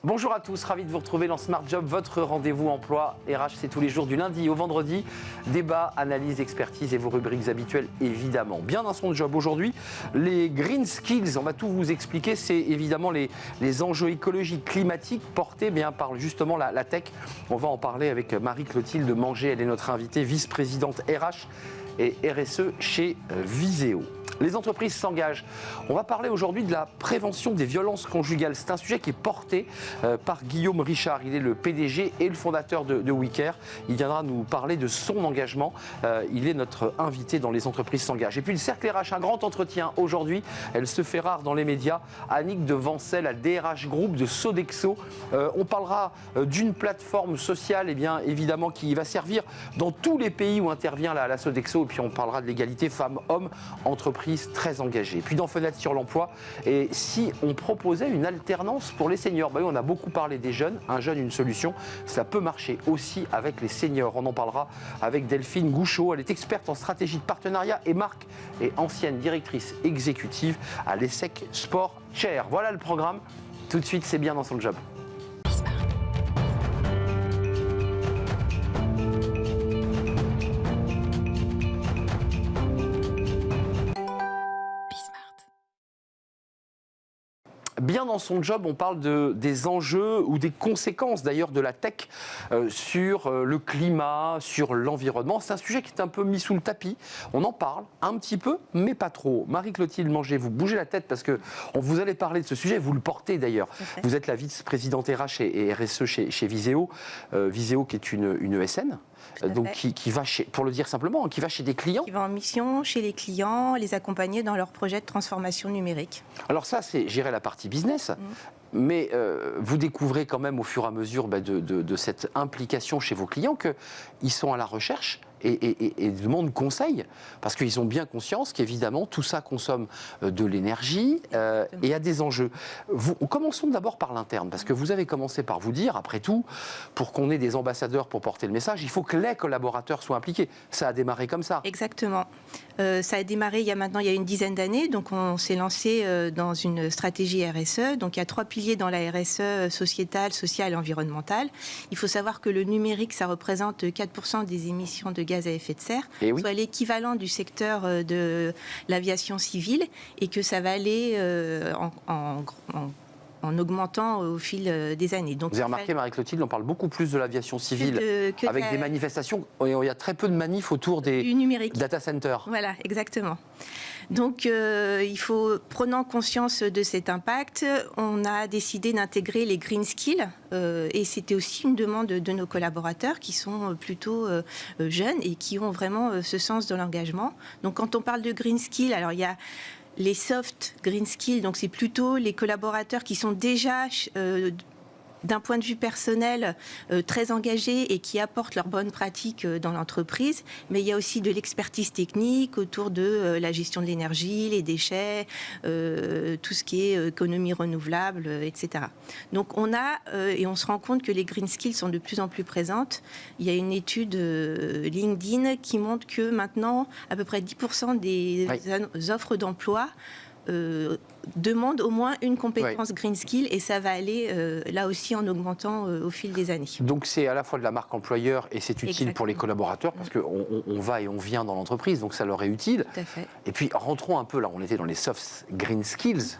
Bonjour à tous, ravi de vous retrouver dans Smart Job, votre rendez-vous emploi RH, c'est tous les jours du lundi au vendredi. Débat, analyse, expertise et vos rubriques habituelles évidemment. Bien dans son job aujourd'hui, les green skills, on va tout vous expliquer, c'est évidemment les enjeux écologiques, climatiques portés par justement la tech. On va en parler avec Marie-Clotilde Manger, elle est notre invitée, vice-présidente RH et RSE chez Viséo. Les entreprises s'engagent. On va parler aujourd'hui de la prévention des violences conjugales. C'est un sujet qui est porté par Guillaume Richard. Il est le PDG et le fondateur de WeCare. Il viendra nous parler de son engagement. Il est notre invité dans Les entreprises s'engagent. Et puis le Cercle RH, un grand entretien aujourd'hui. Elle se fait rare dans les médias. Annick de Vancel, la DRH Group de Sodexo. On parlera d'une plateforme sociale évidemment qui va servir dans tous les pays où intervient la Sodexo. Et puis on parlera de l'égalité femmes-hommes, entreprises très engagée. Puis dans Fenêtre sur l'emploi, et si on proposait une alternance pour les seniors, oui, on a beaucoup parlé des jeunes, un jeune, une solution, ça peut marcher aussi avec les seniors. On en parlera avec Delphine Gouchot, elle est experte en stratégie de partenariat et marque et ancienne directrice exécutive à l'ESSEC Sport Chair. Voilà le programme, tout de suite c'est bien dans son job. Bien dans son job, on parle des enjeux ou des conséquences d'ailleurs de la tech sur le climat, sur l'environnement. C'est un sujet qui est un peu mis sous le tapis. On en parle un petit peu, mais pas trop. Marie-Clotilde Manger, vous bougez la tête parce que vous allez parler de ce sujet, vous le portez d'ailleurs. Vous êtes la vice-présidente RH et RSE chez Viséo. Viséo qui est une ESN. Donc qui va chez, pour le dire simplement, qui va chez des clients. Qui va en mission chez les clients, les accompagner dans leurs projets de transformation numérique. Alors ça, c'est, j'irai la partie business. Mais vous découvrez quand même au fur et à mesure de cette implication chez vos clients qu'ils sont à la recherche et demandent conseil, parce qu'ils ont bien conscience qu'évidemment tout ça consomme de l'énergie et a des enjeux. Commençons d'abord par l'interne, parce que vous avez commencé par vous dire, après tout, pour qu'on ait des ambassadeurs pour porter le message, il faut que les collaborateurs soient impliqués. Ça a démarré comme ça. Exactement. Ça a démarré il y a une dizaine d'années, donc on s'est lancé dans une stratégie RSE. Donc il y a 3 piliers dans la RSE, sociétale, sociale et environnementale. Il faut savoir que le numérique, ça représente 4% des émissions de gaz à effet de serre, soit l'équivalent du secteur de l'aviation civile, et que ça va aller en augmentant au fil des années. Donc, vous avez remarqué, Marie-Clotilde, on parle beaucoup plus de l'aviation civile avec des manifestations. Il y a très peu de manifs autour des data centers. Voilà, exactement. Donc, prenant conscience de cet impact, on a décidé d'intégrer les green skills. Et c'était aussi une demande de nos collaborateurs qui sont plutôt jeunes et qui ont vraiment ce sens de l'engagement. Donc, quand on parle de green skills, alors il y a les soft green skills, donc c'est plutôt les collaborateurs qui sont déjà d'un point de vue personnel très engagés et qui apportent leurs bonnes pratiques dans l'entreprise. Mais il y a aussi de l'expertise technique autour de la gestion de l'énergie, les déchets, tout ce qui est économie renouvelable, etc. Donc on a, et on se rend compte que les green skills sont de plus en plus présentes. Il y a une étude LinkedIn qui montre que maintenant, à peu près 10% des offres d'emploi demande au moins une compétence green skill, et ça va aller là aussi en augmentant au fil des années. Donc c'est à la fois de la marque employeur et c'est utile pour les collaborateurs parce qu'on va et on vient dans l'entreprise, donc ça leur est utile. Tout à fait. Et puis rentrons un peu, là on était dans les soft green skills,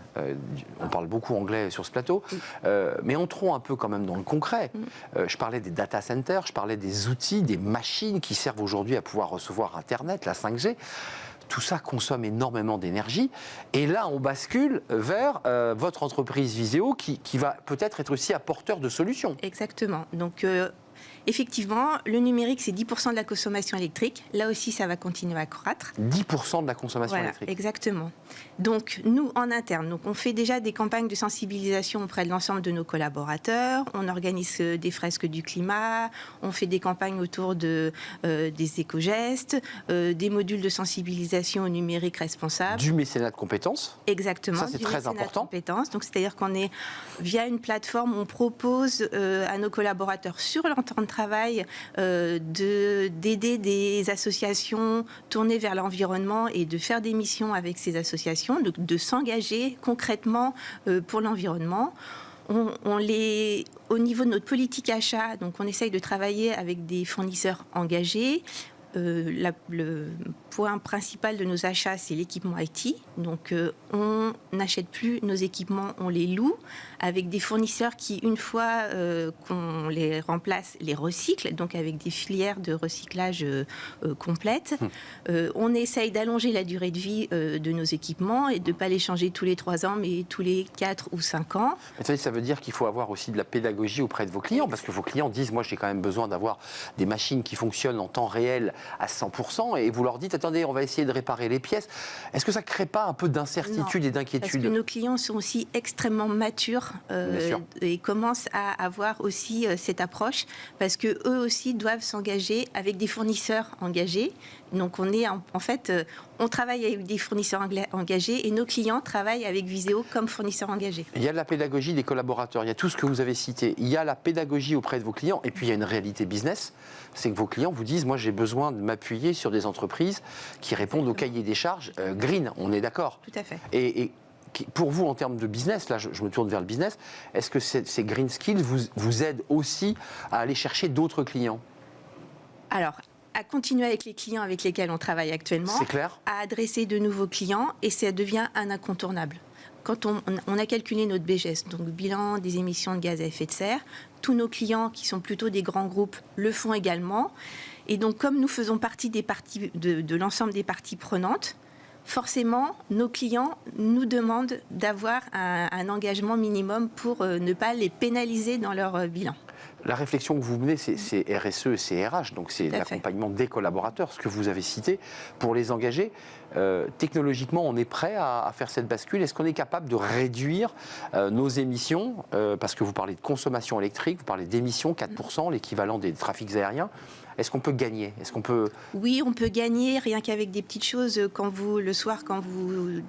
on parle beaucoup anglais sur ce plateau, mais entrons un peu quand même dans le concret. Je parlais des data centers, je parlais des outils, des machines qui servent aujourd'hui à pouvoir recevoir Internet, la 5G. Tout ça consomme énormément d'énergie. Et là, on bascule vers votre entreprise Viséo qui va peut-être être aussi apporteur de solutions. Exactement. Donc, effectivement, le numérique, c'est 10% de la consommation électrique. Là aussi, ça va continuer à croître. 10% de la consommation électrique. Exactement. Donc, nous, en interne, on fait déjà des campagnes de sensibilisation auprès de l'ensemble de nos collaborateurs. On organise des fresques du climat. On fait des campagnes autour des éco-gestes, des modules de sensibilisation au numérique responsable. Du mécénat de compétences. Exactement. Ça, c'est très important. Donc, c'est-à-dire qu'on est, via une plateforme, on propose à nos collaborateurs sur leur temps de travail d'aider des associations tournées vers l'environnement et de faire des missions avec ces associations, de s'engager concrètement pour l'environnement. Au niveau de notre politique achat, donc on essaye de travailler avec des fournisseurs engagés. Le point principal de nos achats, c'est l'équipement IT. Donc, on n'achète plus nos équipements, on les loue avec des fournisseurs qui, une fois qu'on les remplace, les recyclent, donc avec des filières de recyclage complètes. On essaye d'allonger la durée de vie de nos équipements et de ne pas les changer tous les 3 ans, mais tous les 4 ou 5 ans. Mais ça veut dire qu'il faut avoir aussi de la pédagogie auprès de vos clients, parce que vos clients disent, moi j'ai quand même besoin d'avoir des machines qui fonctionnent en temps réel à 100%, et vous leur dites, attendez, on va essayer de réparer les pièces. Est-ce que ça ne crée pas un peu d'incertitude et d'inquiétude? Parce que nos clients sont aussi extrêmement matures et commencent à avoir aussi cette approche, parce qu'eux aussi doivent s'engager avec des fournisseurs engagés. Donc on travaille avec des fournisseurs engagés et nos clients travaillent avec Viséo comme fournisseurs engagés. Il y a la pédagogie des collaborateurs, il y a tout ce que vous avez cité, il y a la pédagogie auprès de vos clients, et puis il y a une réalité business, c'est que vos clients vous disent, moi j'ai besoin de m'appuyer sur des entreprises qui répondent au cahier des charges green, on est d'accord? Tout à fait. Et pour vous, en termes de business, là je me tourne vers le business, est-ce que ces green skills vous aident aussi à aller chercher d'autres clients? Alors, à continuer avec les clients avec lesquels on travaille actuellement, c'est clair, à adresser de nouveaux clients, et ça devient un incontournable. Quand on a calculé notre BGS, donc bilan des émissions de gaz à effet de serre, tous nos clients qui sont plutôt des grands groupes le font également. Et donc, comme nous faisons partie de l'ensemble des parties prenantes, forcément, nos clients nous demandent d'avoir un engagement minimum pour ne pas les pénaliser dans leur bilan. La réflexion que vous menez, c'est RSE et c'est RH, donc c'est l'accompagnement des collaborateurs, ce que vous avez cité, pour les engager. Technologiquement, on est prêt à faire cette bascule. Est-ce qu'on est capable de réduire nos émissions, parce que vous parlez de consommation électrique, vous parlez d'émissions, 4%, l'équivalent des trafics aériens. Est-ce qu'on peut gagner? Oui, on peut gagner, rien qu'avec des petites choses. Le soir, quand vous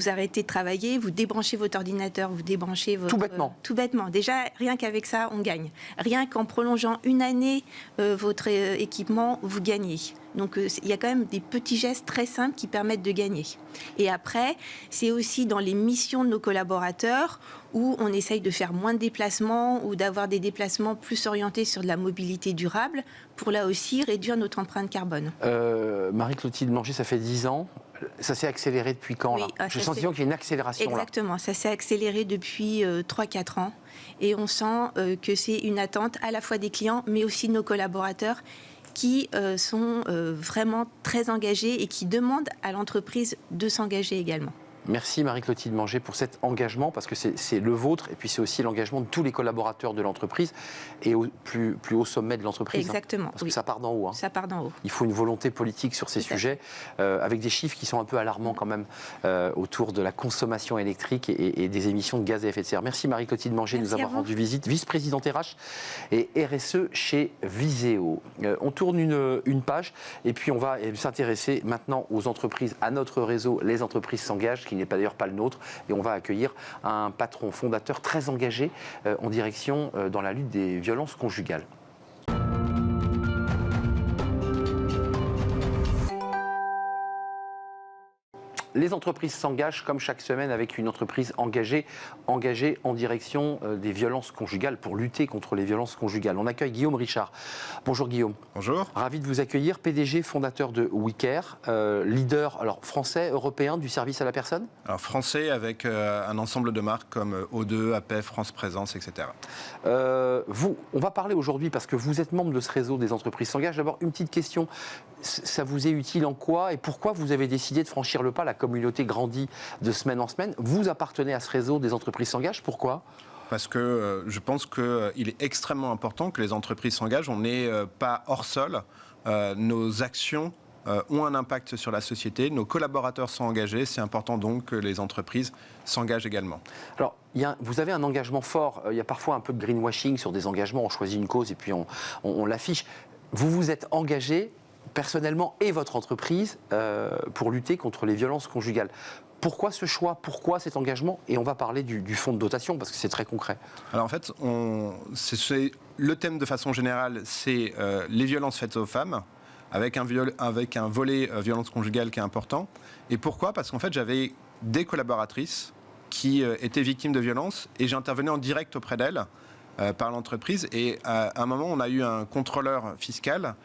arrêtez de travailler, vous débranchez votre ordinateur, vous débranchez votre... Tout bêtement. Tout bêtement. Déjà, rien qu'avec ça, on gagne. Rien qu'en prolongeant une année votre équipement, vous gagnez. Donc, il y a quand même des petits gestes très simples qui permettent de gagner. Et après, c'est aussi dans les missions de nos collaborateurs où on essaye de faire moins de déplacements ou d'avoir des déplacements plus orientés sur de la mobilité durable pour là aussi réduire notre empreinte carbone. Marie-Clotilde Manger, ça fait 10 ans. Ça s'est accéléré depuis quand, là? J'ai le sentiment qu'il y a une accélération. Exactement, ça s'est accéléré depuis 3-4 ans. Et on sent que c'est une attente à la fois des clients, mais aussi de nos collaborateurs qui sont vraiment très engagés et qui demandent à l'entreprise de s'engager également. Merci Marie-Clotilde Manger pour cet engagement, parce que c'est le vôtre et puis c'est aussi l'engagement de tous les collaborateurs de l'entreprise et au plus haut sommet de l'entreprise. Exactement. Parce que ça part d'en haut. Ça part d'en haut. Il faut une volonté politique sur ces sujets, avec des chiffres qui sont un peu alarmants quand même autour de la consommation électrique et des émissions de gaz à effet de serre. Merci Marie-Clotilde Manger de nous avoir rendu visite, vice-présidente RH et RSE chez Viséo. On tourne une page et puis on va s'intéresser maintenant aux entreprises, à notre réseau Les Entreprises s'engagent, qui n'est d'ailleurs pas le nôtre, et on va accueillir un patron fondateur très engagé en direction dans la lutte des violences conjugales. Les entreprises s'engagent comme chaque semaine avec une entreprise engagée en direction des violences conjugales, pour lutter contre les violences conjugales. On accueille Guillaume Richard. Bonjour Guillaume. Bonjour. Ravi de vous accueillir, PDG, fondateur de WeCare, leader français, européen du service à la personne. Alors français avec un ensemble de marques comme O2, APEF, France Présence, etc. On va parler aujourd'hui, parce que vous êtes membre de ce réseau des entreprises s'engagent. D'abord, une petite question. Ça vous est utile en quoi et pourquoi vous avez décidé de franchir le pas? La communauté grandit de semaine en semaine. Vous appartenez à ce réseau des entreprises s'engagent. Pourquoi? Parce que je pense qu'il est extrêmement important que les entreprises s'engagent. On n'est pas hors sol. Nos actions ont un impact sur la société. Nos collaborateurs sont engagés. C'est important donc que les entreprises s'engagent également. Alors, vous avez un engagement fort. Il y a parfois un peu de greenwashing sur des engagements. On choisit une cause et puis on l'affiche. Vous vous êtes engagé personnellement et votre entreprise pour lutter contre les violences conjugales. Pourquoi ce choix? Pourquoi cet engagement? Et on va parler du fonds de dotation, parce que c'est très concret. Alors en fait, le thème de façon générale, c'est les violences faites aux femmes, avec un volet violence conjugale qui est important. Et pourquoi? Parce qu'en fait, j'avais des collaboratrices qui étaient victimes de violences et j'intervenais en direct auprès d'elles par l'entreprise. Et à un moment, on a eu un contrôleur fiscal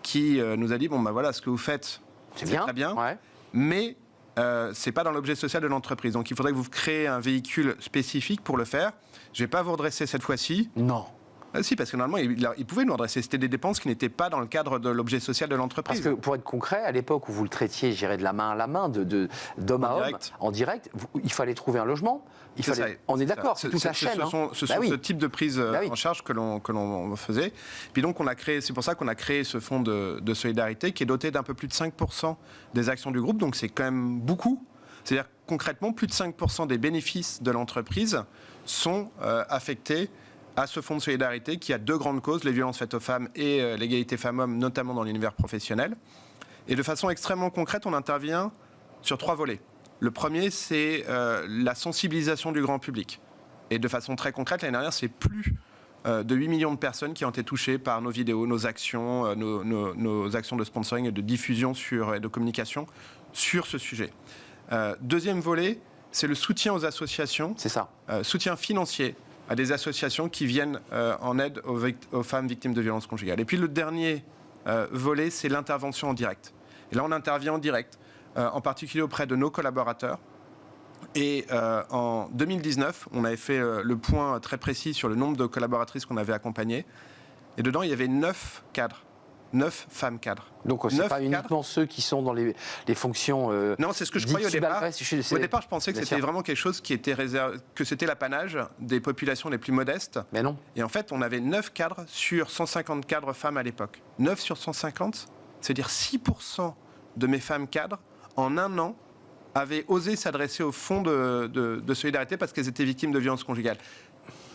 qui nous a dit, bon, ben voilà, ce que vous faites, c'est très bien, mais ce n'est pas dans l'objet social de l'entreprise. Donc, il faudrait que vous créez un véhicule spécifique pour le faire. Je ne vais pas vous redresser cette fois-ci. Non. Si, parce que normalement, il pouvait nous redresser. C'était des dépenses qui n'étaient pas dans le cadre de l'objet social de l'entreprise. Parce que, pour être concret, à l'époque où vous le traitiez, j'irais de la main à la main, d'homme à homme, en direct, il fallait trouver un logement. On est d'accord, c'est toute la chaîne. Ce sont ce type de prise en charge que l'on faisait. Puis donc, c'est pour ça qu'on a créé ce fonds de solidarité qui est doté d'un peu plus de 5% des actions du groupe. Donc, c'est quand même beaucoup. C'est-à-dire, concrètement, plus de 5% des bénéfices de l'entreprise sont affectés à ce fonds de solidarité qui a deux grandes causes, les violences faites aux femmes et l'égalité femmes-hommes, notamment dans l'univers professionnel. Et de façon extrêmement concrète, on intervient sur 3 volets. Le premier, c'est la sensibilisation du grand public. Et de façon très concrète, l'année dernière, c'est plus de 8 millions de personnes qui ont été touchées par nos vidéos, nos actions, nos actions de sponsoring et de diffusion et de communication sur ce sujet. Deuxième volet, c'est le soutien aux associations. C'est ça. Soutien financier à des associations qui viennent en aide aux femmes victimes de violences conjugales. Et puis le dernier volet, c'est l'intervention en direct. Et là, on intervient en direct, en particulier auprès de nos collaborateurs. Et en 2019, on avait fait le point très précis sur le nombre de collaboratrices qu'on avait accompagnées. Et dedans, il y avait 9 cadres. 9 femmes cadres. Donc, ce n'est pas uniquement ceux qui sont dans les fonctions. Non, c'est ce que je croyais au départ. Au départ, je pensais que c'était vraiment quelque chose qui était réservé, que c'était l'apanage des populations les plus modestes. Mais non. Et en fait, on avait 9 cadres sur 150 cadres femmes à l'époque. 9 sur 150, c'est-à-dire 6% de mes femmes cadres, en un an, avaient osé s'adresser au fonds de solidarité parce qu'elles étaient victimes de violences conjugales.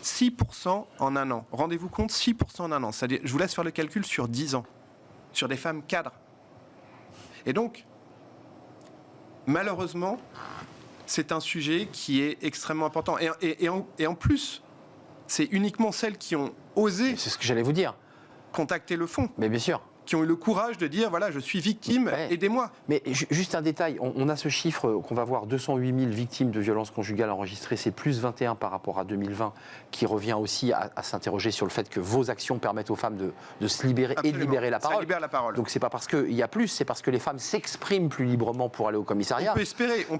6% en un an. Rendez-vous compte, 6% en un an. C'est-à-dire, je vous laisse faire le calcul sur 10 ans. Sur des femmes cadres. Et donc, malheureusement, c'est un sujet qui est extrêmement important. Et en plus, c'est uniquement celles qui ont osé... C'est ce que j'allais vous dire. ...contacter le fonds. Mais bien sûr. Qui ont eu le courage de dire, voilà, je suis victime, aidez-moi. Mais juste un détail, on a ce chiffre qu'on va voir, 208 000 victimes de violences conjugales enregistrées, c'est plus 21 par rapport à 2020, qui revient aussi à s'interroger sur le fait que vos actions permettent aux femmes de se libérer. Absolument. Et de libérer la parole. Ça libère la parole. Donc c'est pas parce qu'il y a plus, c'est parce que les femmes s'expriment plus librement pour aller au commissariat. On peut espérer. En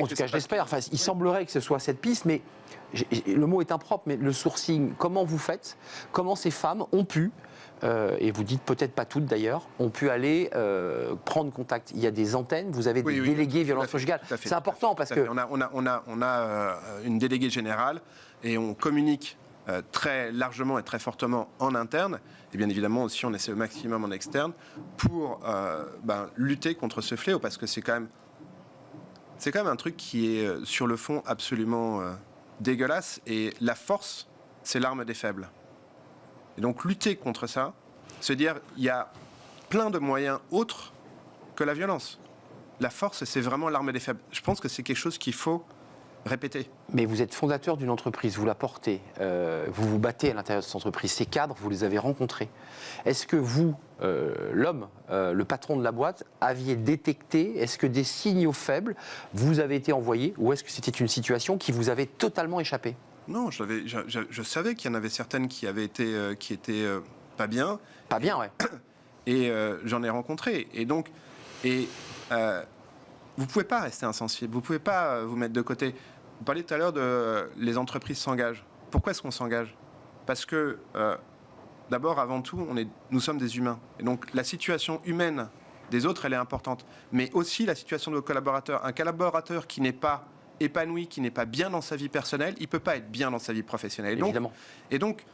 tout cas, je l'espère. Enfin, il semblerait que ce soit cette piste, mais le mot est impropre, mais le sourcing, comment vous faites? Comment ces femmes ont pu... et vous dites peut-être pas toutes d'ailleurs, ont pu aller prendre contact. Il y a des antennes, vous avez des délégués violences conjugales. C'est important parce que... On a une déléguée générale et on communique très largement et très fortement en interne. Et bien évidemment aussi on essaie au maximum en externe pour lutter contre ce fléau parce que c'est quand même un truc qui est sur le fond absolument dégueulasse et la force, c'est l'arme des faibles. Et donc lutter contre ça, se dire il y a plein de moyens autres que la violence. La force, c'est vraiment l'arme des faibles. Je pense que c'est quelque chose qu'il faut répéter. Mais vous êtes fondateur d'une entreprise, vous la portez, vous vous battez à l'intérieur de cette entreprise. Ces cadres, vous les avez rencontrés. Est-ce que vous, l'homme, le patron de la boîte, aviez détecté, est-ce que des signaux faibles vous avaient été envoyés ou est-ce que c'était une situation qui vous avait totalement échappé ? Non, je savais qu'il y en avait certaines qui étaient pas bien. Pas bien, ouais. Et j'en ai rencontré. Et donc, vous pouvez pas rester insensible. Vous pouvez pas vous mettre de côté. Vous parliez tout à l'heure de les entreprises s'engagent. Pourquoi est-ce qu'on s'engage ? Parce que d'abord, avant tout, nous sommes des humains. Et donc, la situation humaine des autres, elle est importante. Mais aussi la situation de vos collaborateurs. Un collaborateur qui n'est pas épanoui, qui n'est pas bien dans sa vie personnelle, il ne peut pas être bien dans sa vie professionnelle. Évidemment. Et donc,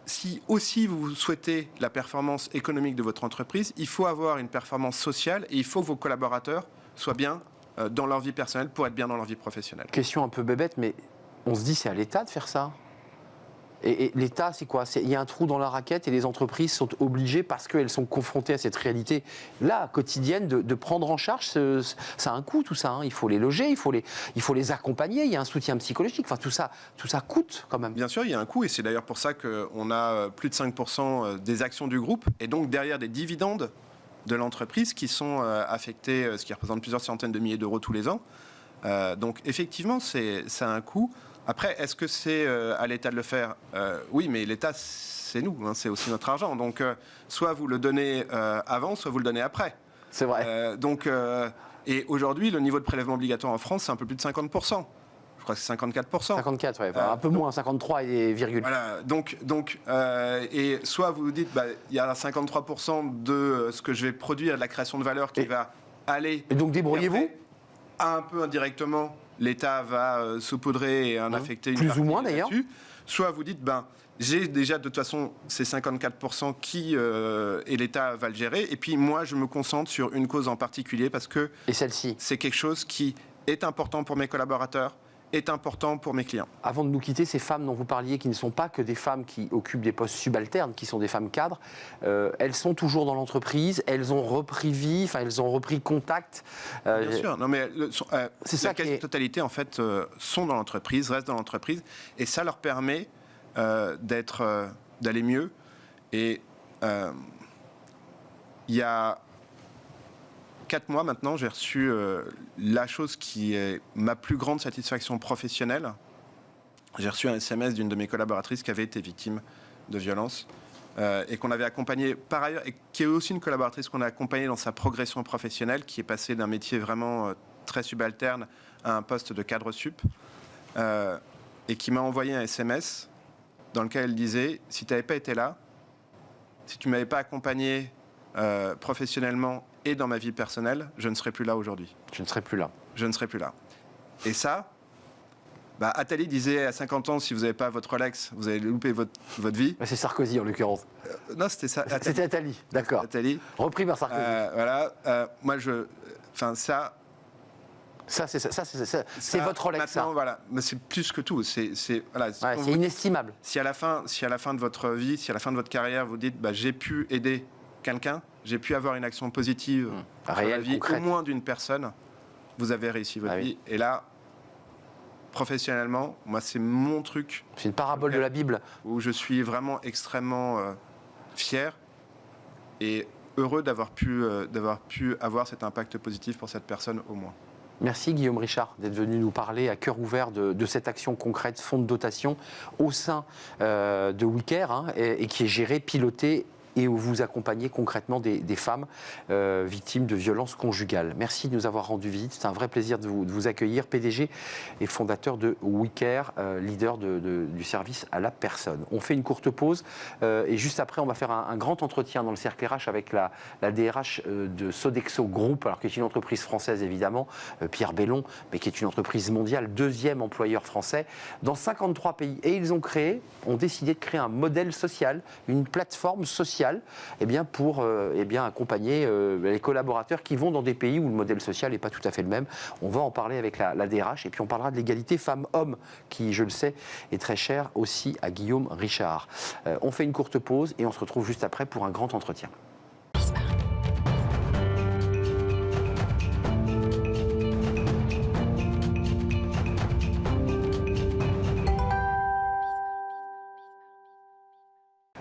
si aussi vous souhaitez la performance économique de votre entreprise, il faut avoir une performance sociale et il faut que vos collaborateurs soient bien dans leur vie personnelle pour être bien dans leur vie professionnelle. Question un peu bébête, mais on se dit c'est à l'État de faire ça. Et l'État, c'est quoi ? Il y a un trou dans la raquette et les entreprises sont obligées, parce qu'elles sont confrontées à cette réalité-là, quotidienne, de prendre en charge. Ça a un coût, tout ça. Hein. Il faut les loger, il faut les accompagner, il y a un soutien psychologique. Enfin, tout ça coûte quand même. Bien sûr, il y a un coût et c'est d'ailleurs pour ça qu'on a plus de 5% des actions du groupe et donc derrière des dividendes de l'entreprise qui sont affectés, ce qui représente plusieurs centaines de milliers d'euros tous les ans. Donc effectivement, ça a un coût. Après, est-ce que c'est à l'État de le faire? Oui, mais l'État, c'est nous, hein, c'est aussi notre argent. Donc soit vous le donnez avant, soit vous le donnez après. C'est vrai. Et aujourd'hui, le niveau de prélèvement obligatoire en France, c'est un peu plus de 50%. Je crois que c'est 54%. 54, ouais. Enfin, un peu moins, 53 et virgule. Voilà, et soit vous vous dites, il y a 53% de ce que je vais produire, de la création de valeur qui va aller... Et donc débrouillez-vous. Un peu indirectement, l'État va saupoudrer et en affecter une plus partie ou moins d'ailleurs. Soit vous dites, j'ai déjà de toute façon ces 54% qui et l'État va le gérer. Et puis moi, je me concentre sur une cause en particulier parce que c'est quelque chose qui est important pour mes collaborateurs, est important pour mes clients. Avant de nous quitter, ces femmes dont vous parliez, qui ne sont pas que des femmes qui occupent des postes subalternes, qui sont des femmes cadres, elles sont toujours dans l'entreprise, elles ont repris vie, enfin elles ont repris contact. Bien sûr, non mais la quasi-totalité en fait sont dans l'entreprise, restent dans l'entreprise, et ça leur permet d'aller mieux. Et il y a 4 mois maintenant, j'ai reçu la chose qui est ma plus grande satisfaction professionnelle. J'ai reçu un SMS d'une de mes collaboratrices qui avait été victime de violences et qu'on avait accompagnée par ailleurs, et qui est aussi une collaboratrice qu'on a accompagnée dans sa progression professionnelle, qui est passée d'un métier vraiment très subalterne à un poste de cadre sup, et qui m'a envoyé un SMS dans lequel elle disait « Si tu n'avais pas été là, si tu ne m'avais pas accompagné professionnellement et dans ma vie personnelle, je ne serais plus là aujourd'hui. » Je ne serais plus là. Je ne serais plus là. Et ça, Attali disait à 50 ans, si vous n'avez pas votre Rolex, vous allez louper votre vie. C'est Sarkozy en l'occurrence. Non, c'était ça. C'était Attali, d'accord. Attali. Repris par Sarkozy. Moi, ça, c'est votre Rolex. Maintenant, voilà, mais c'est plus que tout. C'est inestimable. Si à la fin de votre vie, si à la fin de votre carrière, vous dites, j'ai pu aider quelqu'un, j'ai pu avoir une action positive sur la vie, concrète, au moins d'une personne, vous avez réussi votre vie. Et là, professionnellement, moi, c'est mon truc. C'est une parabole de la Bible. Où je suis vraiment extrêmement fier et heureux d'avoir pu avoir cet impact positif pour cette personne au moins. Merci Guillaume Richard d'être venu nous parler à cœur ouvert de cette action concrète, fonds de dotation au sein de WeCare, et qui est géré, piloté, et où vous accompagnez concrètement des femmes victimes de violences conjugales. Merci de nous avoir rendu visite, c'est un vrai plaisir de vous accueillir. PDG et fondateur de WeCare, leader du service à la personne. On fait une courte pause et juste après on va faire un grand entretien dans le cercle RH avec la DRH de Sodexo Group, alors qui est une entreprise française évidemment, Pierre Bellon, mais qui est une entreprise mondiale, 2e employeur français, dans 53 pays. Et ils ont décidé de créer un modèle social, une plateforme sociale, pour accompagner les collaborateurs qui vont dans des pays où le modèle social n'est pas tout à fait le même. On va en parler avec la DRH et puis on parlera de l'égalité femmes-hommes qui, je le sais, est très cher aussi à Guillaume Richard. On fait une courte pause et on se retrouve juste après pour un grand entretien.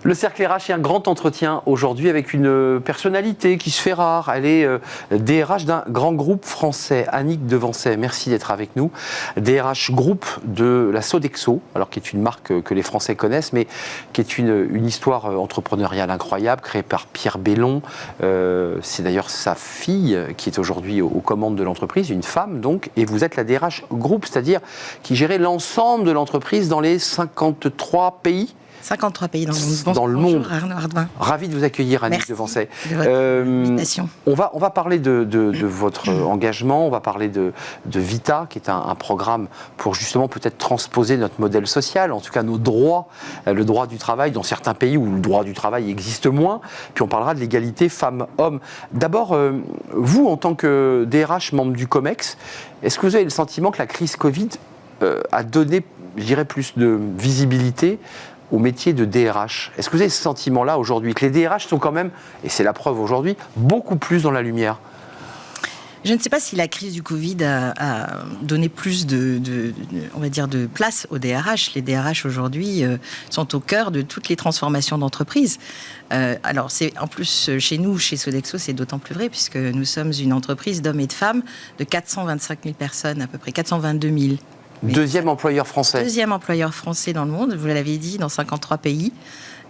Le cercle RH est un grand entretien aujourd'hui avec une personnalité qui se fait rare. Elle est DRH d'un grand groupe français, Annick Devancey. Merci d'être avec nous. DRH groupe de la Sodexo, alors qui est une marque que les Français connaissent, mais qui est une histoire entrepreneuriale incroyable, créée par Pierre Bellon. C'est d'ailleurs sa fille qui est aujourd'hui aux commandes de l'entreprise, une femme donc, et vous êtes la DRH groupe, c'est-à-dire qui gérait l'ensemble de l'entreprise dans les 53 pays. 53 pays dans le monde. Arnaud Hardouin. Ravi de vous accueillir, Annick Devancey. De votre invitation. On va parler de votre engagement, on va parler de Vita, qui est un programme pour justement peut-être transposer notre modèle social, en tout cas nos droits, le droit du travail dans certains pays où le droit du travail existe moins. Puis on parlera de l'égalité femmes-hommes. D'abord, vous, en tant que DRH, membre du COMEX, est-ce que vous avez le sentiment que la crise Covid a donné, je dirais, plus de visibilité au métier de DRH? Est-ce que vous avez ce sentiment-là aujourd'hui, que les DRH sont quand même, et c'est la preuve aujourd'hui, beaucoup plus dans la lumière? Je ne sais pas si la crise du Covid a donné plus on va dire, de place aux DRH. Les DRH aujourd'hui sont au cœur de toutes les transformations d'entreprise. Alors, c'est en plus chez nous, chez Sodexo, c'est d'autant plus vrai puisque nous sommes une entreprise d'hommes et de femmes de 425 000 personnes, à peu près 422 000. Deuxième employeur français. Deuxième employeur français dans le monde, vous l'avez dit, dans 53 pays.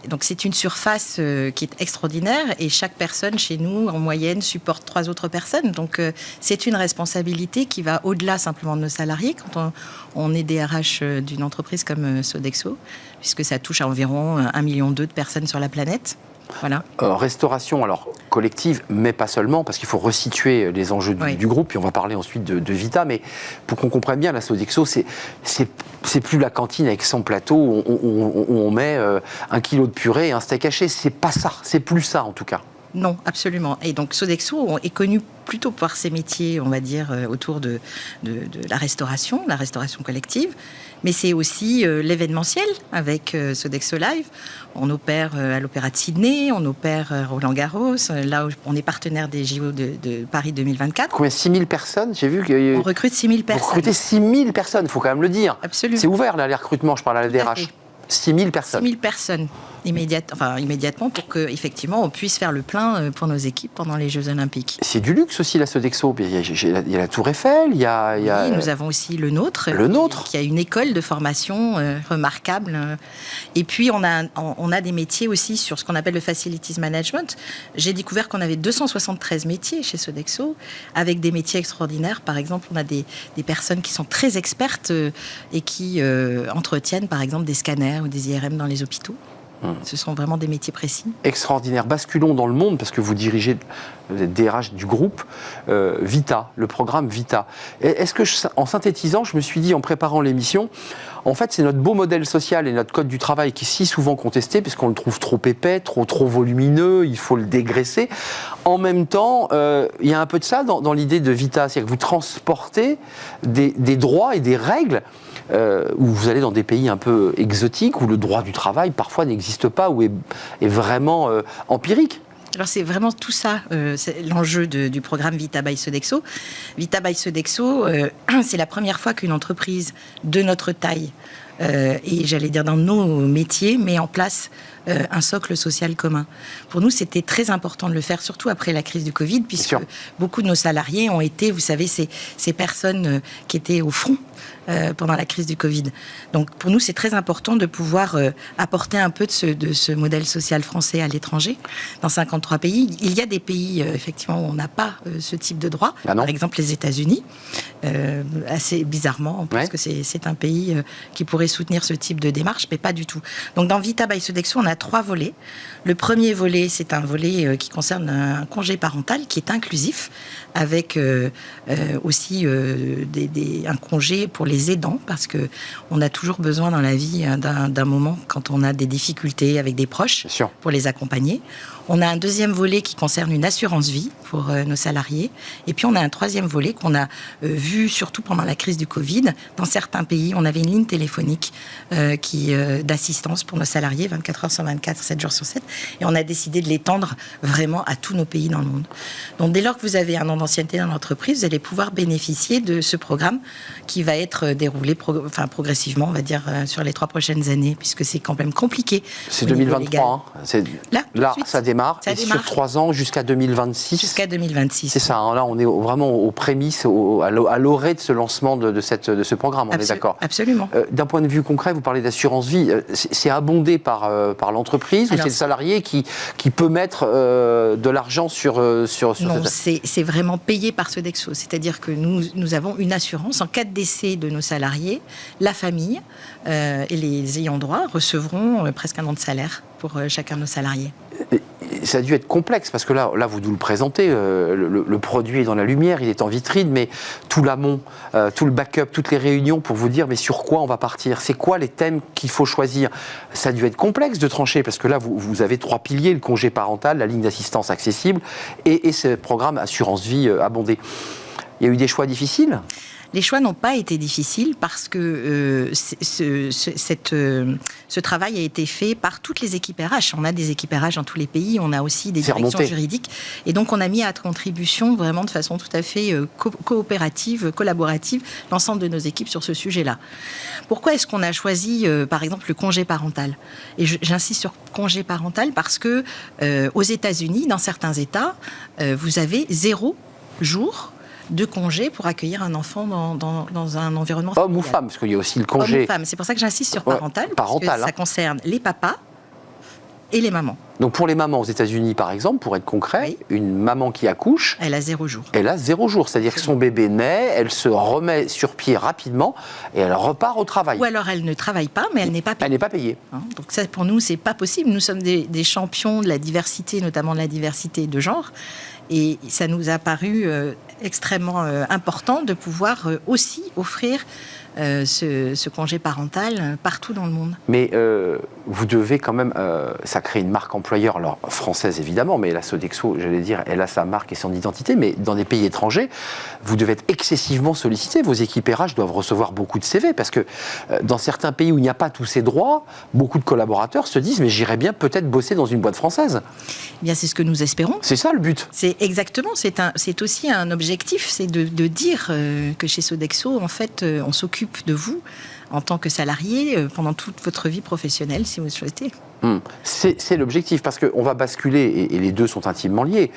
Donc c'est une surface qui est extraordinaire et chaque personne chez nous, en moyenne, supporte 3 autres personnes. Donc c'est une responsabilité qui va au-delà simplement de nos salariés quand on est DRH d'une entreprise comme Sodexo, puisque ça touche à environ 1,2 million de personnes sur la planète. Voilà. Restauration, alors collective, mais pas seulement, parce qu'il faut resituer les enjeux du groupe, puis on va parler ensuite de Vita, mais pour qu'on comprenne bien, la Sodexo, c'est plus la cantine avec son plateau où on met 1 kilo de purée et un steak haché, c'est pas ça, c'est plus ça en tout cas. Non, absolument. Et donc Sodexo est connu plutôt par ses métiers, on va dire, autour de la restauration collective, mais c'est aussi l'événementiel avec Sodexo Live. On opère à l'Opéra de Sydney, on opère Roland-Garros, là où on est partenaire des JO de Paris 2024. Combien? 6 000 personnes? J'ai vu que... On recrute 6 000 personnes. Vous recrutez 6 000 personnes, il faut quand même le dire. Absolument. C'est ouvert là, les recrutements, je parle à la DRH. 6 000 personnes. 6 000 personnes immédiatement pour qu'effectivement on puisse faire le plein pour nos équipes pendant les Jeux Olympiques. C'est du luxe aussi la Sodexo. Il y a la Tour Eiffel, il y a... Oui, nous avons aussi le nôtre. Qui a une école de formation remarquable. Et puis on a des métiers aussi sur ce qu'on appelle le Facilities Management. J'ai découvert qu'on avait 273 métiers chez Sodexo, avec des métiers extraordinaires. Par exemple, on a des personnes qui sont très expertes et qui entretiennent par exemple des scanners ou des IRM dans les hôpitaux. Ce sont vraiment des métiers précis. Extraordinaire. Basculons dans le monde, parce que vous dirigez le DRH du groupe Vita, le programme Vita. Est-ce que, en synthétisant, je me suis dit en préparant l'émission, en fait, c'est notre beau modèle social et notre code du travail qui est si souvent contesté, parce qu'on le trouve trop épais, trop volumineux, il faut le dégraisser. En même temps, il y a un peu de ça dans l'idée de Vita, c'est-à-dire que vous transportez des droits et des règles où vous allez dans des pays un peu exotiques, où le droit du travail parfois n'existe pas, ou est vraiment empirique. Alors c'est vraiment tout ça, c'est l'enjeu du programme Vita by Sodexo. Vita by Sodexo, c'est la première fois qu'une entreprise de notre taille, et j'allais dire dans nos métiers, met en place un socle social commun. Pour nous, c'était très important de le faire, surtout après la crise du Covid, puisque beaucoup de nos salariés ont été, vous savez, ces personnes qui étaient au front pendant la crise du Covid. Donc pour nous, c'est très important de pouvoir apporter un peu de ce modèle social français à l'étranger, dans 53 pays. Il y a des pays, effectivement, où on n'a pas ce type de droit. Par exemple, les États-Unis, assez bizarrement, parce que c'est un pays qui pourrait soutenir ce type de démarche, mais pas du tout. Donc dans Vita by Sodexo, on a 3 volets. Le premier volet, c'est un volet qui concerne un congé parental qui est inclusif, avec aussi un congé pour les aidants, parce qu'on a toujours besoin dans la vie d'un moment quand on a des difficultés avec des proches pour les accompagner. On a un deuxième volet qui concerne une assurance vie pour nos salariés. Et puis on a un troisième volet qu'on a vu surtout pendant la crise du Covid. Dans certains pays, on avait une ligne téléphonique d'assistance pour nos salariés, 24 heures sur 24, 7 jours sur 7. Et on a décidé de l'étendre vraiment à tous nos pays dans le monde. Donc dès lors que vous avez un an d'ancienneté dans l'entreprise, vous allez pouvoir bénéficier de ce programme qui va être déroulé progressivement, on va dire, sur les 3 prochaines années, puisque c'est quand même compliqué. C'est 2023, hein. Là ça démarre, sur 3 ans jusqu'à 2026. Jusqu'à 2026. C'est ça, hein, là on est vraiment aux prémices, à l'orée de ce lancement de ce programme, on est d'accord. Absolument. D'un point de vue concret, vous parlez d'assurance vie, c'est abondé par l'entreprise ou c'est le salarié qui peut mettre de l'argent sur non, c'est vraiment payé par Sodexo, c'est-à-dire que nous avons une assurance en cas de décès de nos salariés, la famille et les ayants droit recevront presque un an de salaire pour chacun de nos salariés. Ça a dû être complexe, parce que là vous nous le présentez, le produit est dans la lumière, il est en vitrine, mais tout l'amont, tout le backup, toutes les réunions pour vous dire mais sur quoi on va partir, c'est quoi les thèmes qu'il faut choisir. Ça a dû être complexe de trancher, parce que là vous avez 3 piliers, le congé parental, la ligne d'assistance accessible et ce programme assurance vie abondé. Il y a eu des choix difficiles ? Les choix n'ont pas été difficiles parce que ce travail a été fait par toutes les équipes RH. On a des équipes RH dans tous les pays, on a aussi des directions juridiques. Et donc, on a mis à contribution vraiment de façon tout à fait coopérative, collaborative, l'ensemble de nos équipes sur ce sujet-là. Pourquoi est-ce qu'on a choisi, par exemple, le congé parental ? Et j'insiste sur congé parental parce que aux États-Unis, dans certains États, vous avez 0 jour de congé pour accueillir un enfant dans un environnement familial. Homme ou femme, parce qu'il y a aussi le congé. Homme ou femme, c'est pour ça que j'insiste sur parental, parce que ça concerne les papas et les mamans. Donc pour les mamans aux États-Unis, par exemple, pour être concret, une maman qui accouche... Elle a 0 jour. Elle a 0 jour, c'est-à-dire que son bébé naît, elle se remet sur pied rapidement et elle repart au travail. Ou alors elle ne travaille pas, mais elle n'est pas payée. Elle n'est pas payée. Donc ça, pour nous, c'est pas possible. Nous sommes des champions de la diversité, notamment de la diversité de genre. Et ça nous a paru extrêmement important de pouvoir aussi offrir ce congé parental partout dans le monde. Mais vous devez quand même, ça crée une marque employeur, alors française évidemment, mais la Sodexo, j'allais dire, elle a sa marque et son identité, mais dans des pays étrangers, vous devez être excessivement sollicité. Vos équipes RH doivent recevoir beaucoup de CV, parce que dans certains pays où il n'y a pas tous ces droits, beaucoup de collaborateurs se disent, mais j'irais bien peut-être bosser dans une boîte française. Eh bien, c'est ce que nous espérons. C'est ça le but. C'est exactement, c'est aussi un objectif, c'est de dire que chez Sodexo, en fait, on s'occupe de vous en tant que salarié pendant toute votre vie professionnelle, si vous le souhaitez. C'est l'objectif, parce qu'on va basculer, et les deux sont intimement liés.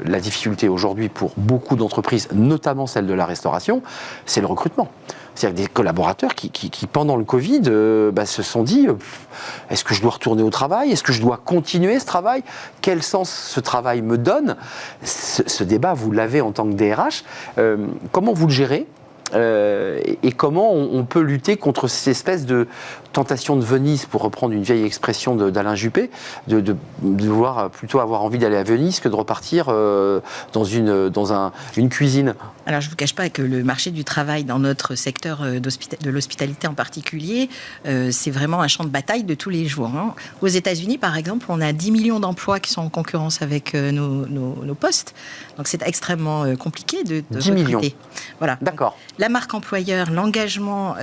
La difficulté aujourd'hui pour beaucoup d'entreprises, notamment celle de la restauration, c'est le recrutement. C'est-à-dire des collaborateurs qui pendant le Covid, se sont dit, est-ce que je dois retourner au travail ? Est-ce que je dois continuer ce travail ? Quel sens ce travail me donne ? Ce débat, vous l'avez en tant que DRH. Comment vous le gérez ? Et comment on peut lutter contre cette espèce de tentation de Venise, pour reprendre une vieille expression d'Alain Juppé, de vouloir plutôt avoir envie d'aller à Venise que de repartir dans une cuisine. Alors, je ne vous cache pas que le marché du travail dans notre secteur de l'hospitalité en particulier, c'est vraiment un champ de bataille de tous les jours. Aux États-Unis, par exemple, on a 10 millions d'emplois qui sont en concurrence avec nos postes. Donc, c'est extrêmement compliqué de 10 recruter. Millions. Voilà. D'accord. La marque employeur, l'engagement,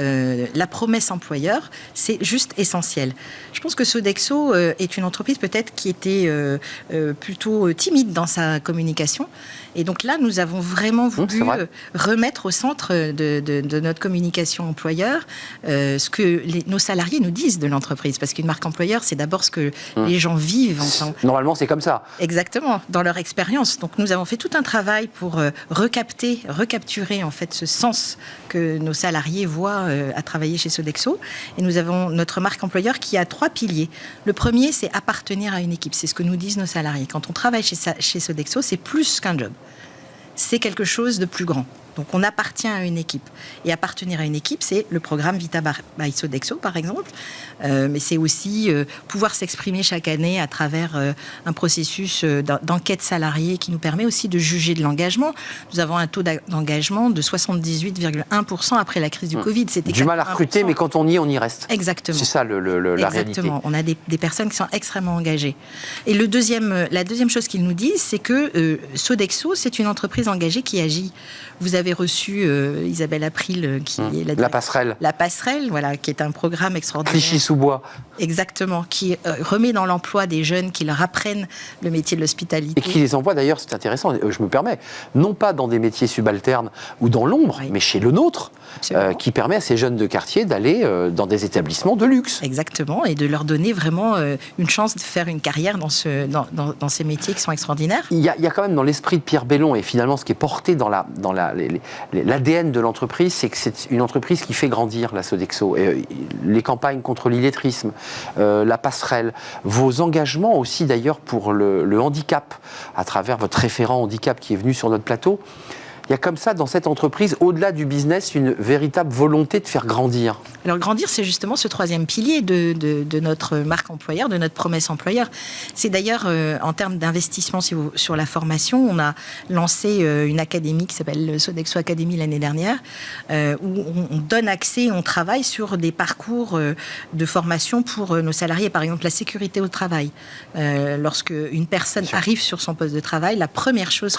la promesse employeur, c'est juste essentiel. Je pense que Sodexo est une entreprise peut-être qui était plutôt timide dans sa communication. Et donc là, nous avons vraiment voulu remettre au centre de notre communication employeur ce que nos salariés nous disent de l'entreprise. Parce qu'une marque employeur, c'est d'abord ce que les gens vivent. Normalement, c'est comme ça. Exactement, dans leur expérience. Donc nous avons fait tout un travail pour recapturer en fait ce sens que nos salariés voient à travailler chez Sodexo. Et nous avons notre marque employeur qui a 3 piliers. Le premier, c'est appartenir à une équipe. C'est ce que nous disent nos salariés. Quand on travaille chez Sodexo, c'est plus qu'un job. C'est quelque chose de plus grand. Donc, on appartient à une équipe. Et appartenir à une équipe, c'est le programme Vita by Sodexo, par exemple. Mais c'est aussi pouvoir s'exprimer chaque année à travers un processus d'enquête salariée qui nous permet aussi de juger de l'engagement. Nous avons un taux d'engagement de 78,1% après la crise du Covid. C'était du mal à recruter, mais quand on y est, on y reste. Exactement. C'est ça la réalité. Exactement. On a des personnes qui sont extrêmement engagées. Et la deuxième chose qu'ils nous disent, c'est que Sodexo, c'est une entreprise engagée qui agit. Vous avez reçu Isabelle April, qui est la passerelle. La passerelle, voilà, qui est un programme extraordinaire. Clichy-sous-Bois. Exactement, qui remet dans l'emploi des jeunes, qui leur apprennent le métier de l'hospitalité. Et qui les envoie d'ailleurs, c'est intéressant, je me permets, non pas dans des métiers subalternes ou dans l'ombre, mais chez le nôtre, qui permet à ces jeunes de quartier d'aller dans des établissements de luxe. Exactement, et de leur donner vraiment une chance de faire une carrière dans ces métiers qui sont extraordinaires. Il y a quand même dans l'esprit de Pierre Bellon, et finalement ce qui est porté dans l'ADN de l'entreprise, c'est que c'est une entreprise qui fait grandir la Sodexo. Et les campagnes contre l'illettrisme, la passerelle, vos engagements aussi d'ailleurs pour le handicap, à travers votre référent handicap qui est venu sur notre plateau. Il y a comme ça dans cette entreprise, au-delà du business, une véritable volonté de faire grandir. Alors grandir, c'est justement ce 3e pilier de notre marque employeur, de notre promesse employeur. C'est d'ailleurs en termes d'investissement sur la formation, on a lancé une académie qui s'appelle Sodexo Academy l'année dernière, où on donne accès, on travaille sur des parcours de formation pour nos salariés. Par exemple, la sécurité au travail. Lorsque une personne arrive sur son poste de travail, la première chose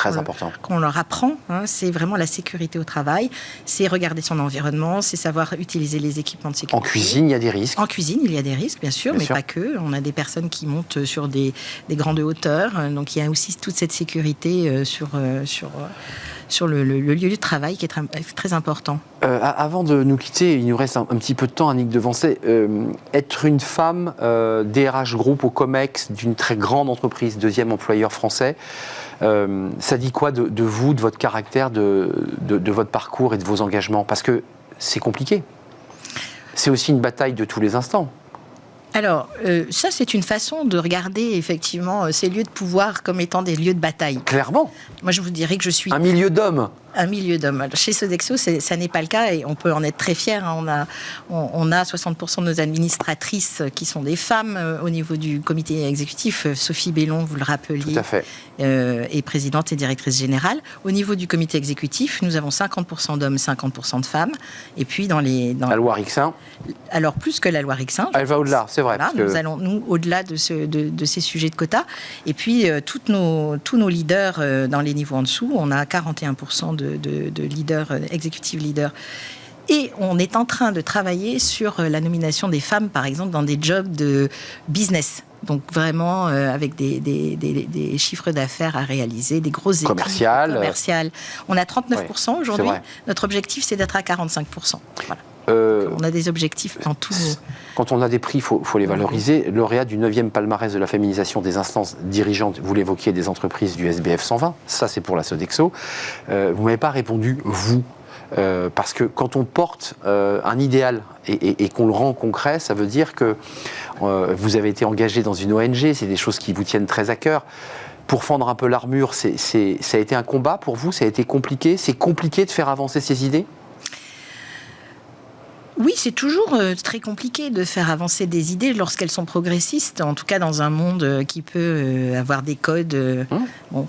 qu'on leur apprend, c'est vraiment la sécurité au travail, c'est regarder son environnement, c'est savoir utiliser les équipements de sécurité. En cuisine, il y a des risques. En cuisine, il y a des risques, bien sûr, mais pas que. On a des personnes qui montent sur des grandes hauteurs, donc il y a aussi toute cette sécurité sur le lieu de travail qui est très important. Avant de nous quitter, il nous reste un petit peu de temps, Annick Devancey. Être une femme DRH Group au COMEX d'une très grande entreprise, deuxième employeur français, ça dit quoi de vous, de votre caractère, de votre parcours et de vos engagements? Parce que c'est compliqué. C'est aussi une bataille de tous les instants. Alors, ça, c'est une façon de regarder effectivement ces lieux de pouvoir comme étant des lieux de bataille. Clairement. Moi, je vous dirais que je suis... Un milieu d'hommes. Un milieu d'hommes. Chez Sodexo, ça n'est pas le cas et on peut en être très fiers. On a 60% de nos administratrices qui sont des femmes au niveau du comité exécutif. Sophie Bellon, vous le rappeliez, tout à fait. Est présidente et directrice générale. Au niveau du comité exécutif, nous avons 50% d'hommes, 50% de femmes. Et puis dans la loi Rixain. Alors plus que la loi Rixain. Elle va au-delà, c'est vrai. Voilà, nous allons au-delà de ces sujets de quotas. Et puis tous nos leaders dans les niveaux en dessous, on a 41% de leaders, exécutifs leaders. Et on est en train de travailler sur la nomination des femmes, par exemple, dans des jobs de business. Donc vraiment avec des chiffres d'affaires à réaliser, des grosses équipes commerciales. On a 39% aujourd'hui. Notre objectif, c'est d'être à 45%. Voilà. On a des objectifs dans tous nos... Quand on a des prix, il faut les valoriser. Lauréat du 9e palmarès de la féminisation des instances dirigeantes, vous l'évoquiez, des entreprises du SBF 120. Ça, c'est pour la Sodexo. Vous ne m'avez pas répondu, vous. Parce que quand on porte un idéal et qu'on le rend concret, ça veut dire que vous avez été engagé dans une ONG, c'est des choses qui vous tiennent très à cœur. Pour fendre un peu l'armure, ça a été un combat pour vous? Ça a été compliqué? C'est compliqué de faire avancer ces idées? Oui, c'est toujours très compliqué de faire avancer des idées lorsqu'elles sont progressistes, en tout cas dans un monde qui peut avoir des codes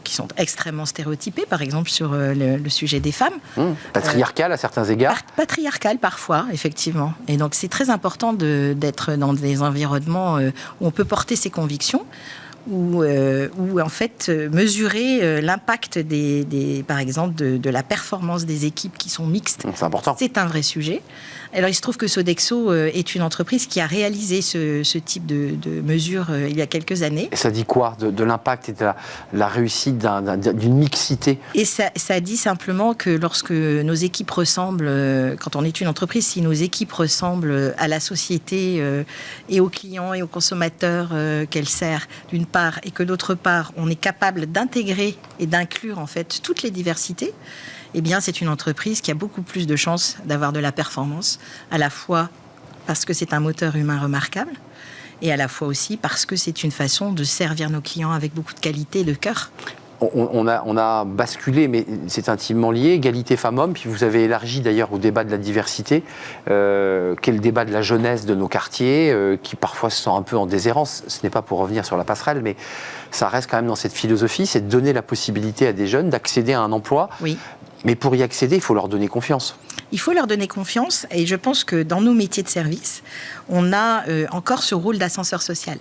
qui sont extrêmement stéréotypés, par exemple sur le sujet des femmes. Patriarcal à certains égards. Patriarcal parfois, effectivement. Et donc c'est très important d'être dans des environnements où on peut porter ses convictions, où en fait mesurer l'impact par exemple de la performance des équipes qui sont mixtes. C'est important. C'est un vrai sujet. Alors il se trouve que Sodexo est une entreprise qui a réalisé ce type de mesures il y a quelques années. Et ça dit quoi de l'impact et de la réussite d'une mixité? Et ça dit simplement que lorsque nos équipes ressemblent, quand on est une entreprise, si nos équipes ressemblent à la société et aux clients et aux consommateurs qu'elle sert d'une part, et que d'autre part, on est capable d'intégrer et d'inclure en fait toutes les diversités, eh bien, c'est une entreprise qui a beaucoup plus de chances d'avoir de la performance, à la fois parce que c'est un moteur humain remarquable, et à la fois aussi parce que c'est une façon de servir nos clients avec beaucoup de qualité et de cœur. On a basculé, mais c'est intimement lié, égalité femmes-hommes, puis vous avez élargi d'ailleurs au débat de la diversité, qui est le débat de la jeunesse de nos quartiers, qui parfois se sent un peu en déshérence. Ce n'est pas pour revenir sur la passerelle, mais ça reste quand même dans cette philosophie, c'est de donner la possibilité à des jeunes d'accéder à un emploi. Oui. Mais pour y accéder, il faut leur donner confiance. Il faut leur donner confiance, et je pense que dans nos métiers de service, on a encore ce rôle d'ascenseur social.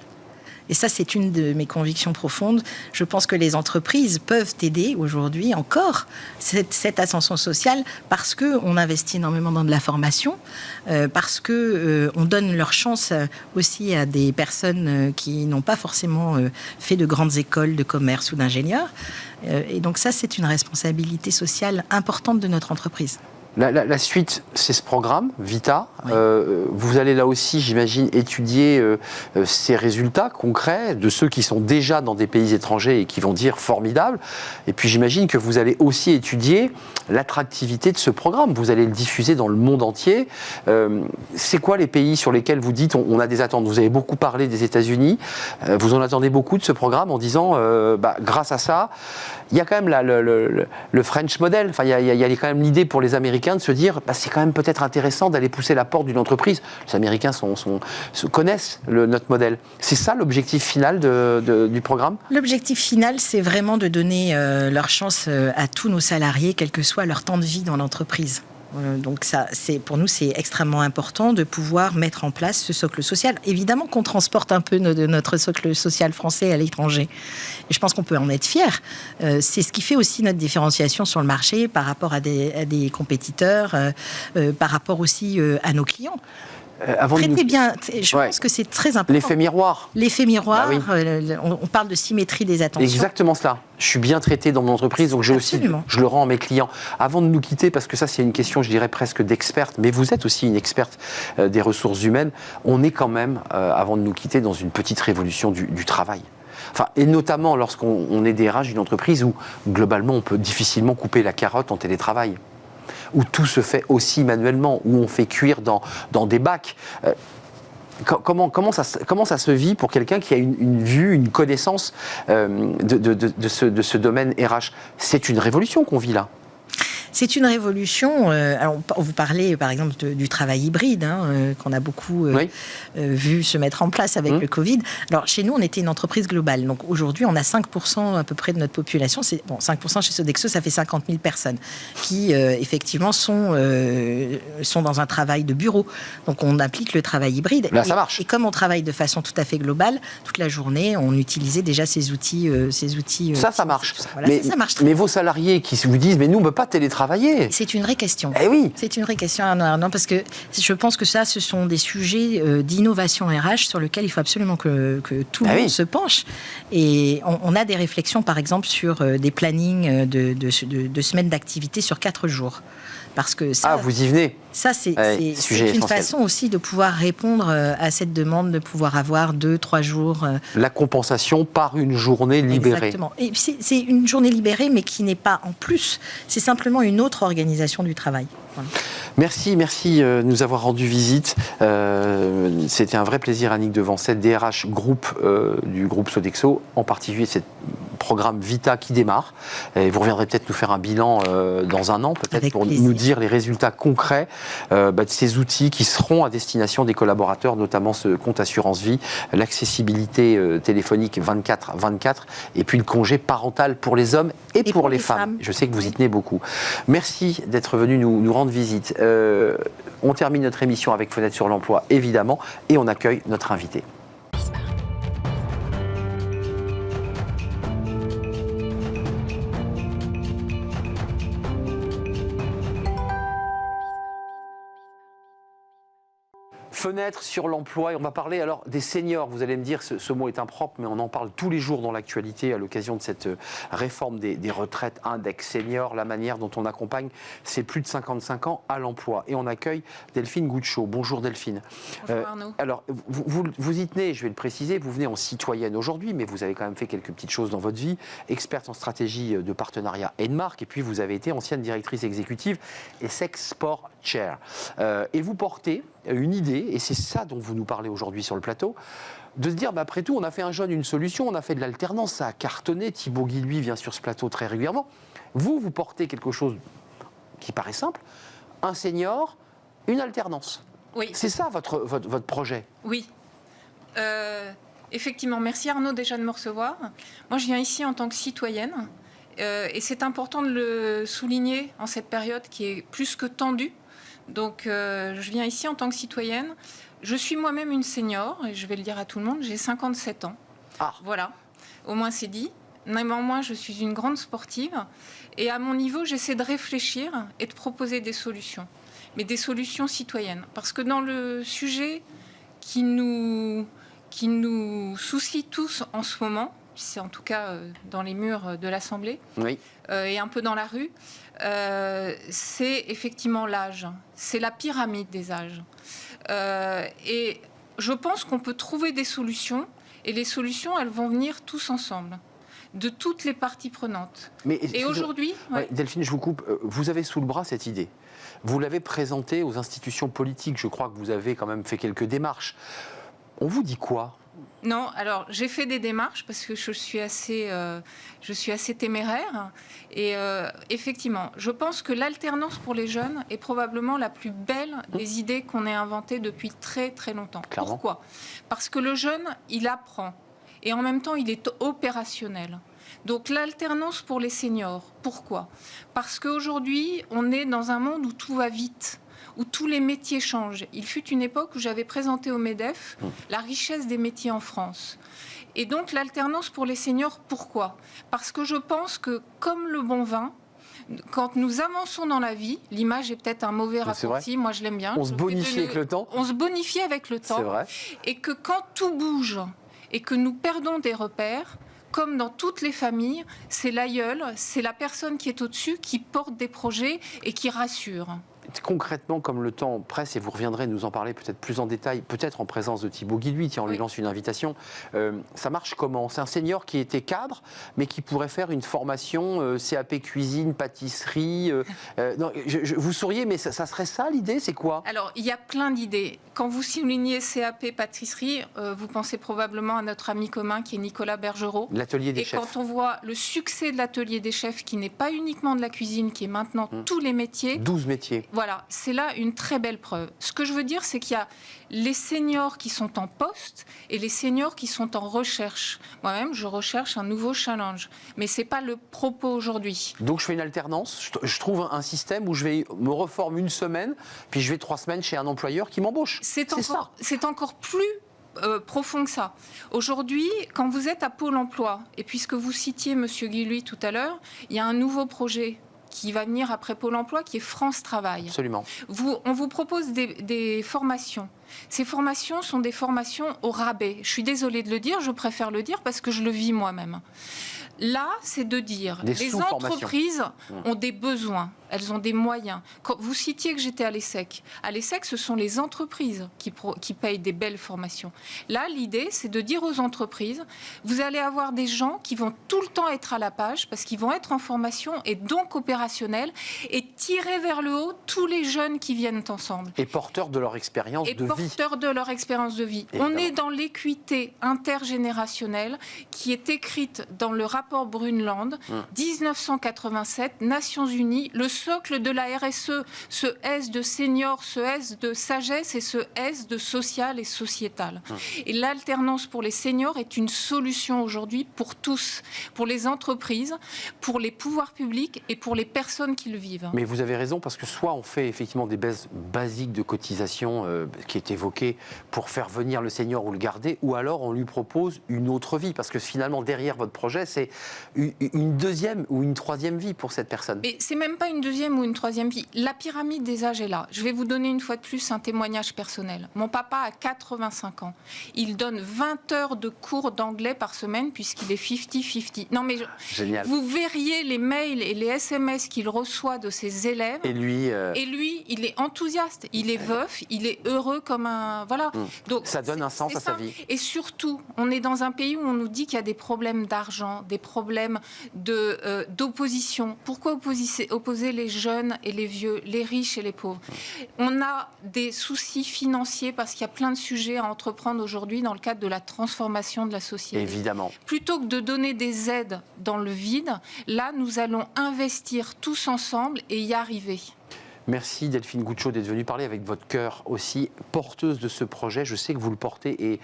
Et ça, c'est une de mes convictions profondes. Je pense que les entreprises peuvent aider aujourd'hui encore cette ascension sociale parce qu'on investit énormément dans de la formation, parce qu'on donne leur chance aussi à des personnes qui n'ont pas forcément fait de grandes écoles de commerce ou d'ingénieurs. Et donc ça, c'est une responsabilité sociale importante de notre entreprise. La suite, c'est ce programme, Vita. Oui. Vous allez là aussi, j'imagine, étudier ces résultats concrets de ceux qui sont déjà dans des pays étrangers et qui vont dire formidable. Et puis j'imagine que vous allez aussi étudier l'attractivité de ce programme. Vous allez le diffuser dans le monde entier. C'est quoi les pays sur lesquels vous dites on a des attentes? Vous avez beaucoup parlé des États-Unis. Vous en attendez beaucoup de ce programme en disant grâce à ça, il y a quand même le French model. Enfin, il y a quand même l'idée pour les Américains de se dire c'est quand même peut-être intéressant d'aller pousser la porte d'une entreprise. Les Américains connaissent notre modèle. C'est ça l'objectif final du programme? L'objectif final, c'est vraiment de donner leur chance à tous nos salariés, quel que soit leur temps de vie dans l'entreprise. Donc pour nous, c'est extrêmement important de pouvoir mettre en place ce socle social. Évidemment qu'on transporte un peu de notre socle social français à l'étranger. Et je pense qu'on peut en être fier. C'est ce qui fait aussi notre différenciation sur le marché par rapport à des compétiteurs, par rapport aussi à nos clients. Je pense que c'est très important. L'effet miroir. L'effet miroir, Bah oui. On parle de symétrie des attentions. Exactement cela. Je suis bien traité dans mon entreprise, donc je le rends à mes clients. Avant de nous quitter, parce que ça c'est une question, je dirais presque d'experte, mais vous êtes aussi une experte des ressources humaines, on est quand même, avant de nous quitter, dans une petite révolution du travail. Enfin, et notamment lorsqu'on est DRH d'une entreprise où, globalement, on peut difficilement couper la carotte en télétravail, où tout se fait aussi manuellement, où on fait cuire dans des bacs. Comment ça se vit pour quelqu'un qui a une vue, une connaissance de ce domaine RH? C'est une révolution qu'on vit là. C'est une révolution. Alors, vous parlez par exemple du travail hybride, qu'on a beaucoup vu se mettre en place avec le Covid. Alors chez nous, on était une entreprise globale. Donc aujourd'hui, on a 5% à peu près de notre population. 5% chez Sodexo, ça fait 50 000 personnes qui effectivement sont dans un travail de bureau. Donc on applique le travail hybride. Là, ça marche. Et comme on travaille de façon tout à fait globale, toute la journée, on utilisait déjà ces outils. Ça marche. Voilà, ça marche. Mais vos salariés qui vous disent, mais nous, on ne peut pas télétravailler. C'est une vraie question. Eh oui. C'est une vraie question, Arnaud, parce que je pense que ce sont des sujets d'innovation RH sur lesquels il faut absolument que tout le monde se penche. Et on a des réflexions, par exemple, sur des plannings de semaines d'activité sur 4 jours. Parce que ça, vous y venez. Ça, c'est une façon aussi de pouvoir répondre à cette demande, de pouvoir avoir 2-3 jours. La compensation par une journée libérée. Exactement. Et c'est une journée libérée, mais qui n'est pas en plus. C'est simplement une autre organisation du travail. Voilà. Merci de nous avoir rendu visite. C'était un vrai plaisir, Annick Devancet, DRH groupe du groupe Sodexo, en particulier ce programme Vita qui démarre. Et vous reviendrez peut-être nous faire un bilan dans un an, peut-être, avec pour plaisir. Nous dire les résultats concrets de ces outils qui seront à destination des collaborateurs, notamment ce compte assurance vie, l'accessibilité téléphonique 24/24, et puis le congé parental pour les hommes et pour les femmes. Je sais que vous y tenez beaucoup. Merci d'être venu nous rendre visite. On termine notre émission avec Fenêtre sur l'emploi, évidemment, et on accueille notre invité. Fenêtre sur l'emploi, et on va parler alors des seniors. Vous allez me dire, ce mot est impropre, mais on en parle tous les jours dans l'actualité à l'occasion de cette réforme des retraites index senior, la manière dont on accompagne ces plus de 55 ans à l'emploi. Et on accueille Delphine Gouchot. Bonjour Delphine. Bonjour Arnaud. Alors, vous y tenez, je vais le préciser, vous venez en citoyenne aujourd'hui, mais vous avez quand même fait quelques petites choses dans votre vie, experte en stratégie de partenariat et de marque, et puis vous avez été ancienne directrice exécutive et Sex Sport Chair. Et vous portez une idée, et c'est ça dont vous nous parlez aujourd'hui sur le plateau, de se dire, après tout, on a fait un jeune une solution, on a fait de l'alternance, ça a cartonné, Thibaut Guy, lui, vient sur ce plateau très régulièrement. Vous portez quelque chose qui paraît simple, un senior, une alternance. Oui. C'est ça votre projet? Oui. Effectivement, merci Arnaud déjà de me recevoir. Moi, je viens ici en tant que citoyenne, et c'est important de le souligner en cette période qui est plus que tendue. Donc, je viens ici en tant que citoyenne. Je suis moi-même une senior, et je vais le dire à tout le monde, j'ai 57 ans. Ah. Voilà, au moins c'est dit. Néanmoins, je suis une grande sportive, et à mon niveau, j'essaie de réfléchir et de proposer des solutions, mais des solutions citoyennes. Parce que dans le sujet qui nous soucie tous en ce moment, c'est en tout cas dans les murs de l'Assemblée, oui. Et un peu dans la rue, c'est effectivement l'âge. C'est la pyramide des âges. Et je pense qu'on peut trouver des solutions, et les solutions, elles vont venir tous ensemble, de toutes les parties prenantes. Et aujourd'hui... Ouais, Delphine, je vous coupe. Vous avez sous le bras cette idée. Vous l'avez présentée aux institutions politiques. Je crois que vous avez quand même fait quelques démarches. On vous dit quoi ? Non, alors j'ai fait des démarches parce que je suis assez téméraire. Et effectivement, je pense que l'alternance pour les jeunes est probablement la plus belle des idées qu'on ait inventées depuis très très longtemps. Clairement. Pourquoi ? Parce que le jeune, il apprend. Et en même temps, il est opérationnel. Donc l'alternance pour les seniors, pourquoi ? Parce qu'aujourd'hui, on est dans un monde où tout va vite, où tous les métiers changent. Il fut une époque où j'avais présenté au MEDEF la richesse des métiers en France. Et donc l'alternance pour les seniors, pourquoi ? Parce que je pense que, comme le bon vin, quand nous avançons dans la vie, l'image est peut-être un mauvais raccourci, moi je l'aime bien. On se bonifie avec le temps. On se bonifie avec le temps. C'est vrai. Et que quand tout bouge et que nous perdons des repères, comme dans toutes les familles, c'est l'aïeul, c'est la personne qui est au-dessus qui porte des projets et qui rassure. Concrètement, comme le temps presse, et vous reviendrez nous en parler peut-être plus en détail, peut-être en présence de Thibaut Guilhuy, tiens, on lui lance une invitation. Ça marche comment ? C'est un senior qui était cadre, mais qui pourrait faire une formation CAP cuisine, pâtisserie. Non, vous souriez, mais ça serait ça l'idée ? C'est quoi ? Alors, il y a plein d'idées. Quand vous soulignez CAP pâtisserie, vous pensez probablement à notre ami commun qui est Nicolas Bergerot. L'atelier des chefs. Et quand on voit le succès de l'atelier des chefs, qui n'est pas uniquement de la cuisine, qui est maintenant tous les métiers. 12 métiers. Voilà, c'est là une très belle preuve. Ce que je veux dire, c'est qu'il y a les seniors qui sont en poste et les seniors qui sont en recherche. Moi-même, je recherche un nouveau challenge. Mais ce n'est pas le propos aujourd'hui. Donc je fais une alternance, je trouve un système où je vais me reformer une semaine, puis je vais 3 semaines chez un employeur qui m'embauche. C'est encore plus profond que ça. Aujourd'hui, quand vous êtes à Pôle emploi, et puisque vous citiez M. Guilhuy tout à l'heure, il y a un nouveau projet qui va venir après Pôle emploi, qui est France Travail. Absolument. On vous propose des formations. Ces formations sont des formations au rabais. Je suis désolée de le dire, je préfère le dire parce que je le vis moi-même. Là, c'est de dire, les entreprises ont des besoins, elles ont des moyens. Quand vous citiez que j'étais à l'ESSEC. À l'ESSEC, ce sont les entreprises qui payent des belles formations. Là, l'idée, c'est de dire aux entreprises, vous allez avoir des gens qui vont tout le temps être à la page parce qu'ils vont être en formation et donc opérationnels et tirer vers le haut tous les jeunes qui viennent ensemble. Et porteurs de leur expérience de vie. Porteurs de leur expérience de vie. Évidemment. On est dans l'équité intergénérationnelle qui est écrite dans le rapport Brundtland, 1987, Nations Unies, le socle de la RSE, ce S de senior, ce S de sagesse et ce S de social et sociétal. Et l'alternance pour les seniors est une solution aujourd'hui pour tous, pour les entreprises, pour les pouvoirs publics et pour les personnes qui le vivent. Mais vous avez raison, parce que soit on fait effectivement des baisses basiques de cotisation qui est évoquée pour faire venir le senior ou le garder, ou alors on lui propose une autre vie, parce que finalement derrière votre projet, c'est une deuxième ou une troisième vie pour cette personne. Mais c'est même pas une deuxième ou une troisième vie. La pyramide des âges est là. Je vais vous donner une fois de plus un témoignage personnel. Mon papa a 85 ans. Il donne 20 heures de cours d'anglais par semaine puisqu'il est 50-50. Non mais Génial. Vous verriez les mails et les SMS qu'il reçoit de ses élèves. Et lui, il est enthousiaste. Il est veuf. Il est heureux comme un... Voilà. Donc, ça donne un sens à sa vie. Et surtout, on est dans un pays où on nous dit qu'il y a des problèmes d'argent, des problèmes d'opposition. Pourquoi opposer les jeunes et les vieux, les riches et les pauvres ? On a des soucis financiers parce qu'il y a plein de sujets à entreprendre aujourd'hui dans le cadre de la transformation de la société. Évidemment. Plutôt que de donner des aides dans le vide, là, nous allons investir tous ensemble et y arriver. Merci Delphine Gouchot d'être venue parler avec votre cœur aussi, porteuse de ce projet. Je sais que vous le portez et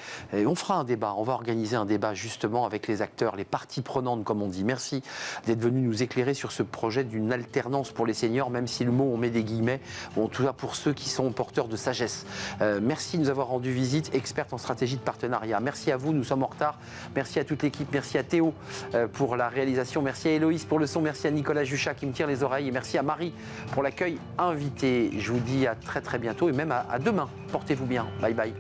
on fera un débat. On va organiser un débat justement avec les acteurs, les parties prenantes comme on dit. Merci d'être venu nous éclairer sur ce projet d'une alternance pour les seniors, même si le mot on met des guillemets, en tout cas pour ceux qui sont porteurs de sagesse. Merci de nous avoir rendu visite, experte en stratégie de partenariat. Merci à vous, nous sommes en retard. Merci à toute l'équipe, merci à Théo pour la réalisation, merci à Héloïse pour le son, merci à Nicolas Juchat qui me tire les oreilles et merci à Marie pour l'accueil invité. Je vous dis à très très bientôt et même à demain. Portez-vous bien. Bye bye.